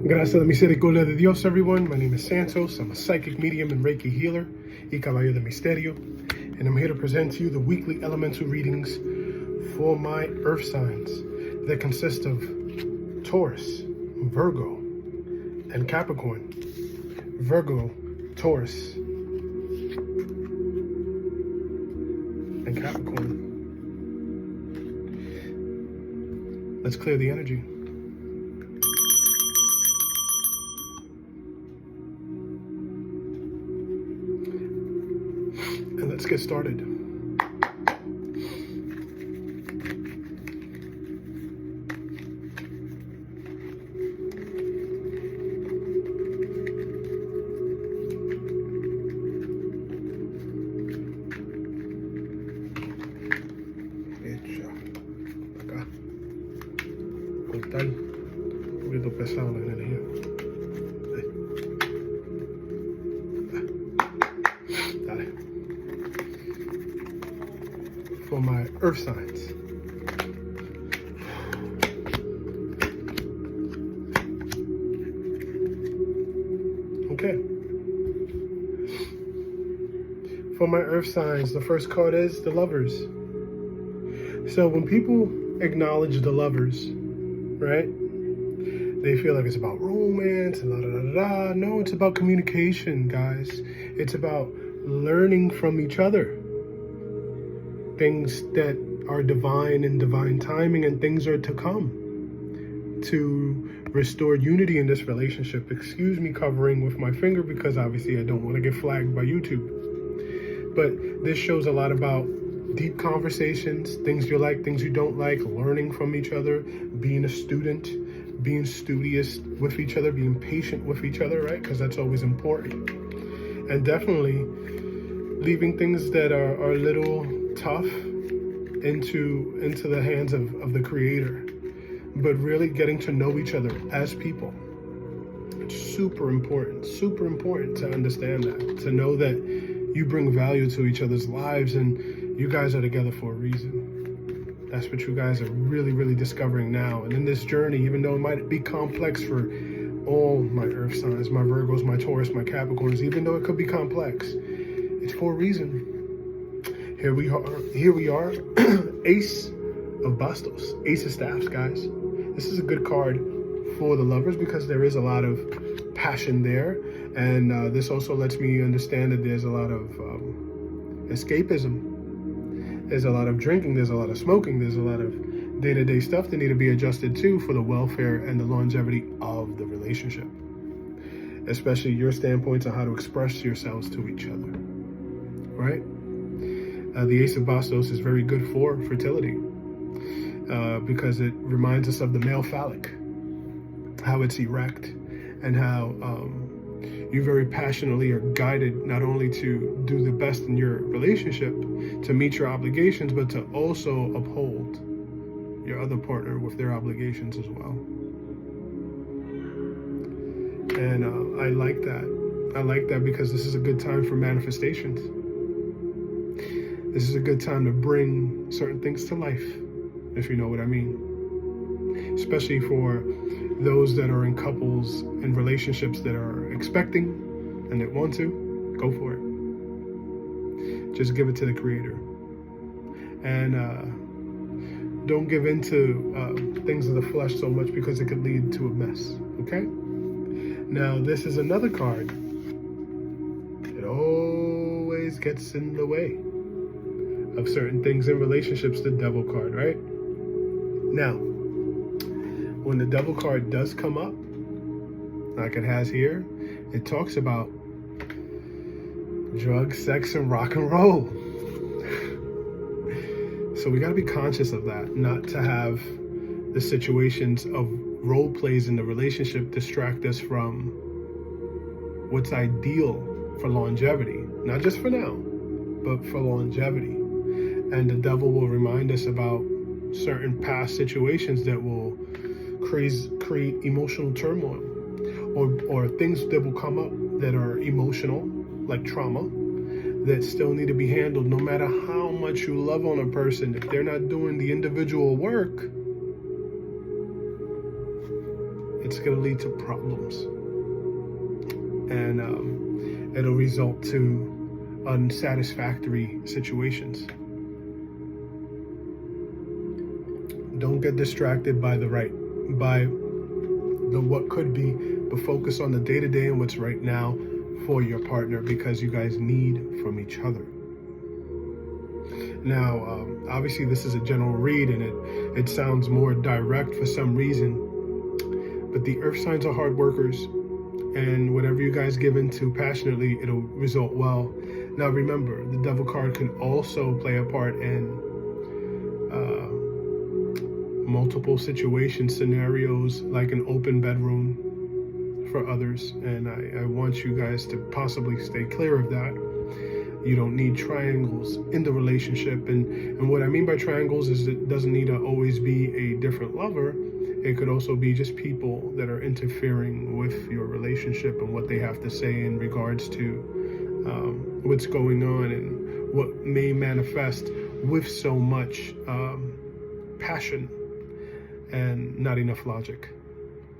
Gracias a la misericordia de Dios, everyone. My name is Santos. I'm a psychic medium and Reiki healer, y Caballo de Misterio, and I'm here to present to you the weekly elemental readings for my earth signs that consist of Taurus, Virgo, and Capricorn. Virgo, Taurus, and Capricorn. Let's clear the energy. And let's get started. Acá. Cortar. Un poquito pesado la energía. Dale. For my earth signs. Okay. For my earth signs, the first card is the Lovers. So when people acknowledge the Lovers, right, they feel like it's about romance and da-da-da-da. No, it's about communication, guys. It's about learning from each other. Things that are divine and divine timing, and things are to come to restore unity in this relationship. Excuse me covering with my finger because obviously I don't want to get flagged by YouTube. But this shows a lot about deep conversations, things you like, things you don't like, learning from each other, being a student, being studious with each other, being patient with each other, right? Because that's always important. And definitely leaving things that are a little tough into the hands of the Creator, but really getting to know each other as people. It's super important to understand that, to know that you bring value to each other's lives and you guys are together for a reason. That's what you guys are really discovering now. And in this journey, even though it might be complex for all my earth signs, my Virgos, my Taurus, my Capricorns, even though it could be complex, it's for a reason. Here we are, Ace of Bastos, Ace of Staffs, guys. This is a good card for the Lovers because there is a lot of passion there. And this also lets me understand that there's a lot of escapism. There's a lot of drinking, there's a lot of smoking, there's a lot of day-to-day stuff that need to be adjusted to for the welfare and the longevity of the relationship. Especially your standpoints on how to express yourselves to each other, right? The Ace of Bastos is very good for fertility because it reminds us of the male phallic, how it's erect, and how you very passionately are guided not only to do the best in your relationship, to meet your obligations, but to also uphold your other partner with their obligations as well. And I like that. I like that because this is a good time for manifestations. This is a good time to bring certain things to life, if you know what I mean. Especially for those that are in couples and relationships that are expecting and that want to, go for it. Just give it to the Creator. And don't give in to things of the flesh so much because it could lead to a mess, okay? Now, this is another card. It always gets in the way of certain things in relationships, the Devil card, right? Now, when the Devil card does come up, like it has here, it talks about drugs, sex, and rock and roll. So we got to be conscious of that, not to have the situations of role plays in the relationship distract us from what's ideal for longevity, not just for now, but for longevity. And the Devil will remind us about certain past situations that will create emotional turmoil, or things that will come up that are emotional, like trauma, that still need to be handled. No matter how much you love on a person, if they're not doing the individual work, It's going to lead to problems. And it'll result to unsatisfactory situations. Don't get distracted by the what could be, but focus on the day-to-day and what's right now for your partner, because you guys need from each other. Now, obviously this is a general read and it sounds more direct for some reason, but the earth signs are hard workers, and whatever you guys give into passionately, it'll result well. Now remember, the devil card can also play a part in multiple situation scenarios, like an open bedroom for others, and I want you guys to possibly stay clear of that. You don't need triangles in the relationship, and what I mean by triangles is it doesn't need to always be a different lover. It could also be just people that are interfering with your relationship and what they have to say in regards to what's going on and what may manifest with so much passion and not enough logic.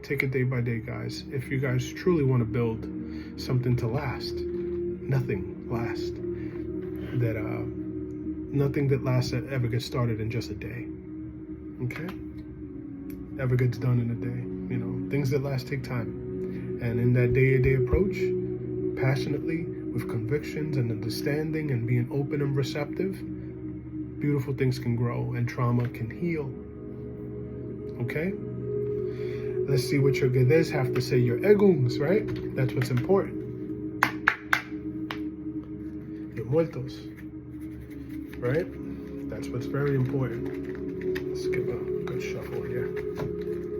Take it day by day, guys. If you guys truly want to build something to last, nothing lasts that ever gets started in just a day. Okay? Ever gets done in a day. You know, things that last take time. And in that day-to-day approach, passionately, with convictions and understanding and being open and receptive, beautiful things can grow and trauma can heal. Okay? Let's see what your Gedes have to say, your Eguns, right? That's what's important. Your Muertos, right? That's what's very important. Let's give a good shuffle here.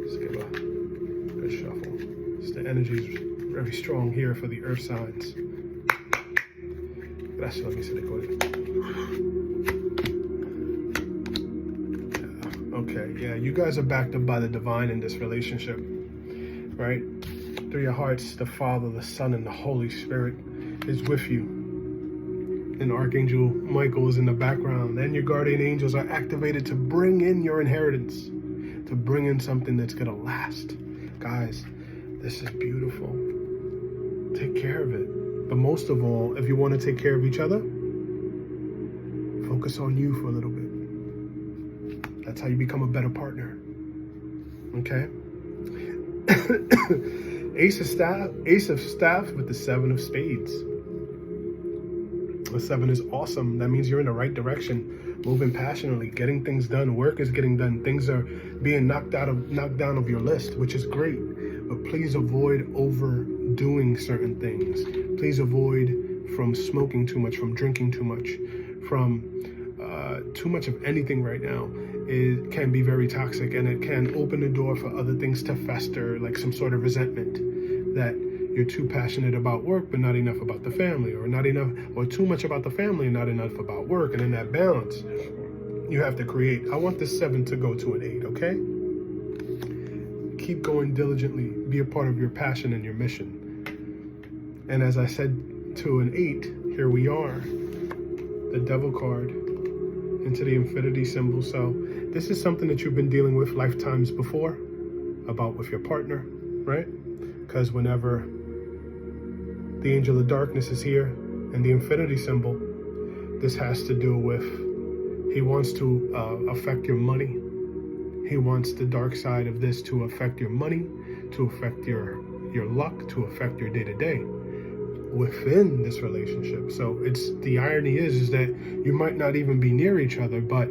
Let's give a good shuffle. The energy is very strong here for the earth signs. Gracias, la misericordia. Okay, yeah, you guys are backed up by the divine in this relationship, right? Through your hearts, the Father, the Son, and the Holy Spirit is with you. And Archangel Michael is in the background, and your guardian angels are activated to bring in your inheritance, to bring in something that's gonna last. Guys, this is beautiful. Take care of it. But most of all, if you want to take care of each other, focus on you for a little bit. That's how you become a better partner. Okay? Ace of Staff with the Seven of Spades. The 7 is awesome. That means you're in the right direction, moving passionately, getting things done. Work is getting done. Things are being knocked down of your list, which is great. But please avoid overdoing certain things. Please avoid from smoking too much, from drinking too much, from too much of anything right now. It can be very toxic, and it can open the door for other things to fester, like some sort of resentment that you're too passionate about work but not enough about the family, or not enough, or too much about the family and not enough about work. And in that balance, you have to create. I want this 7 to go to an 8, okay? Keep going diligently. Be a part of your passion and your mission. And as I said, to an 8, here we are. The Devil card into the infinity symbol. So this is something that you've been dealing with lifetimes before, about with your partner, right? Because whenever the angel of darkness is here and the infinity symbol, this has to do with, he wants to affect your money. He wants the dark side of this to affect your money, to affect your luck, to affect your day-to-day within this relationship. So it's, the irony is that you might not even be near each other, but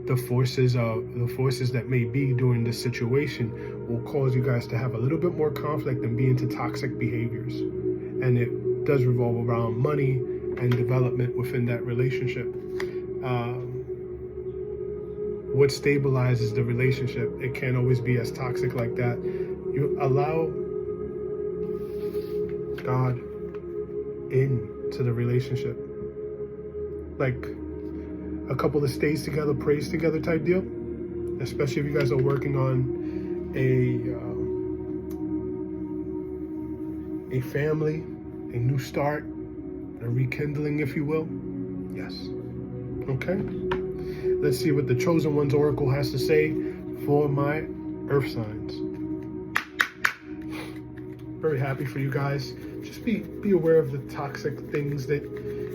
the forces that may be during this situation will cause you guys to have a little bit more conflict and be into toxic behaviors. And it does revolve around money and development within that relationship. What stabilizes the relationship, it can't always be as toxic like that. You allow God into the relationship, like a couple that stays together, prays together type deal. Especially if you guys are working on a family, a new start, a rekindling, if you will. Yes. Okay. Let's see what the Chosen One's Oracle has to say for my earth signs. Very happy for you guys. Just be aware of the toxic things that,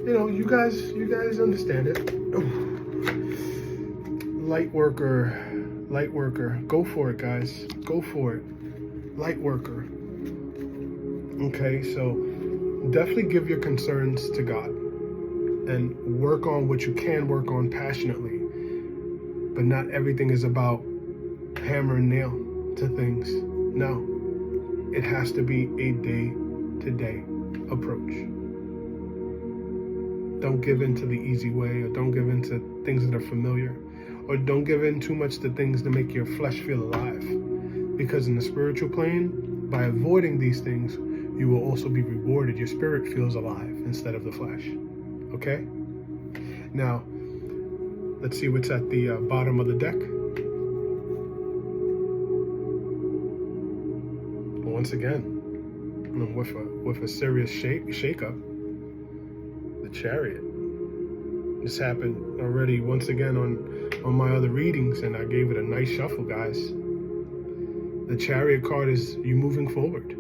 you guys understand it. Light worker, go for it, guys. Go for it. Light worker. Okay, so definitely give your concerns to God and work on what you can work on passionately. But not everything is about hammer and nail to things. No, it has to be a day-to-day approach. Don't give in to the easy way, or don't give in to things that are familiar, or don't give in too much to things that make your flesh feel alive. Because in the spiritual plane, by avoiding these things, you will also be rewarded. Your spirit feels alive instead of the flesh. Okay? Now, let's see what's at the bottom of the deck. Once again, with a serious shake-up, the Chariot. This happened already once again on my other readings, and I gave it a nice shuffle, guys. The Chariot card is you moving forward,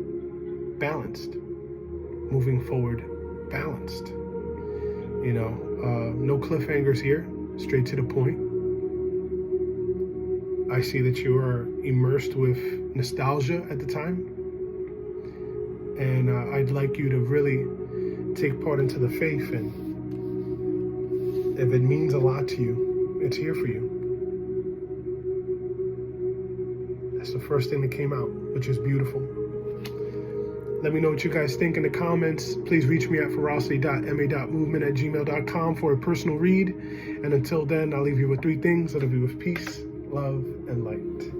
balanced. Moving forward, balanced. No cliffhangers here, straight to the point. I see that you are immersed with nostalgia at the time. And I'd like you to really take part into the faith, and if it means a lot to you, it's here for you. That's the first thing that came out, which is beautiful. Let me know what you guys think in the comments. Please reach me at ferocity.ma.movement@gmail.com for a personal read. And until then, I'll leave you with 3 things. That'll be with peace, love, and light.